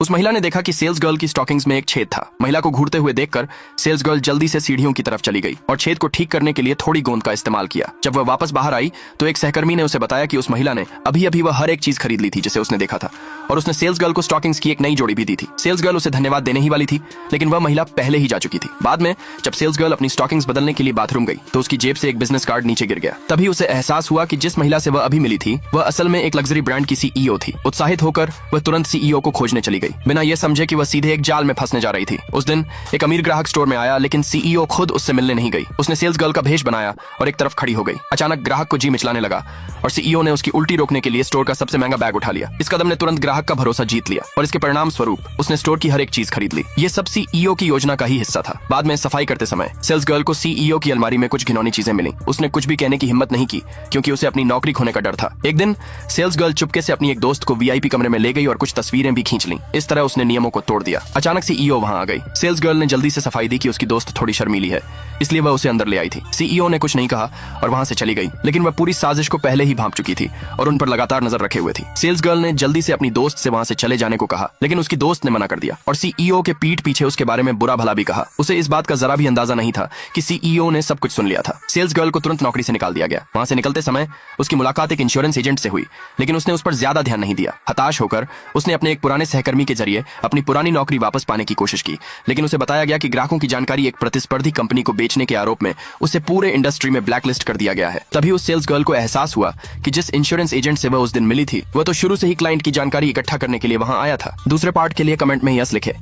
उस महिला ने देखा कि सेल्स गर्ल की स्टॉकिंग्स में एक छेद था। महिला को घूरते हुए देखकर सेल्स गर्ल जल्दी से सीढ़ियों की तरफ चली गई और छेद को ठीक करने के लिए थोड़ी गोंद का इस्तेमाल किया। जब वह वापस बाहर आई तो एक सहकर्मी ने उसे बताया कि उस महिला ने अभी अभी वह हर एक चीज खरीद ली थी जिसे उसने देखा था, और उसने सेल्स गर्ल को स्टॉकिंग्स की एक नई जोड़ी भी दी थी। सेल्स गर्ल उसे धन्यवाद देने ही वाली थी, लेकिन वह महिला पहले ही जा चुकी थी। बाद में जब सेल्स गर्ल अपनी स्टॉकिंग्स बदलने के लिए बाथरूम गई तो उसकी जेब से एक बिजनेस कार्ड नीचे गिर गया। तभी उसे एहसास हुआ कि जिस महिला से वह अभी मिली थी वह असल में एक लग्जरी ब्रांड की सीईओ थी। उत्साहित होकर वह तुरंत सीईओ को खोजने चली गई, बिना यह समझे कि वह सीधे एक जाल में फंसने जा रही थी। उस दिन एक अमीर ग्राहक स्टोर में आया, लेकिन सीईओ खुद उससे मिलने नहीं गई। उसने सेल्स गर्ल का भेष बनाया और एक तरफ खड़ी हो गई। अचानक ग्राहक को जी मिचलाने लगा और सीईओ ने उसकी उल्टी रोकने के लिए स्टोर का सबसे महंगा बैग उठा लिया। इस कदम ने तुरंत ग्राहक का भरोसा जीत लिया और इसके परिणाम स्वरूप उसने स्टोर की हर एक चीज खरीद ली। ये सब सीईओ की योजना का ही हिस्सा था। बाद में सफाई करते समय सेल्स गर्ल को सीईओ की अलमारी में कुछ घिनौनी चीजें मिली। उसने कुछ भी कहने की हिम्मत नहीं की क्योंकि उसे अपनी नौकरी खोने का डर था। एक दिन सेल्स गर्ल चुपके से अपनी एक दोस्त को वीआईपी कमरे में ले गई और कुछ तस्वीरें भी खींच ली। इस तरह उसने नियमों को तोड़ दिया। अचानक सीईओ वहां आ गई। सेल्स गर्ल ने जल्दी से सफाई दी कि उसकी दोस्त थोड़ी शर्मीली है, इसलिए वह उसे अंदर ले आई थी। सीईओ ने कुछ नहीं कहा और वहां से चली गई, लेकिन वह पूरी साजिश को पहले ही भांप चुकी थी और उन पर लगातार नजर रखे हुए थी। सेल्स गर्ल ने जल्दी से अपनी दोस्त से वहां से चले जाने को कहा, लेकिन उसकी दोस्त ने मना कर दिया और सीईओ के पीठ पीछे उसके बारे में बुरा भला भी कहा। उसे इस बात का जरा भी अंदाजा नहीं था कि सीईओ ने सब कुछ सुन लिया था। सेल्स गर्ल को तुरंत नौकरी से निकाल दिया गया। वहां से निकलते समय उसकी मुलाकात एक इंश्योरेंस एजेंट से हुई, लेकिन उसने उस पर ज्यादा ध्यान नहीं दिया। हताश होकर उसने अपने एक पुराने सहकर्मी के जरिए अपनी पुरानी नौकरी वापस पाने की कोशिश की, लेकिन उसे बताया गया कि ग्राहकों की जानकारी एक प्रतिस्पर्धी कंपनी को बेचने के आरोप में उसे पूरे इंडस्ट्री में ब्लैकलिस्ट कर दिया गया है। तभी उस सेल्स गर्ल को एहसास हुआ कि जिस इंश्योरेंस एजेंट से वह उस दिन मिली थी वह तो शुरू से ही क्लाइंट की जानकारी इकट्ठा करने के लिए वहां आया था। दूसरे पार्ट के लिए कमेंट में यस लिखे।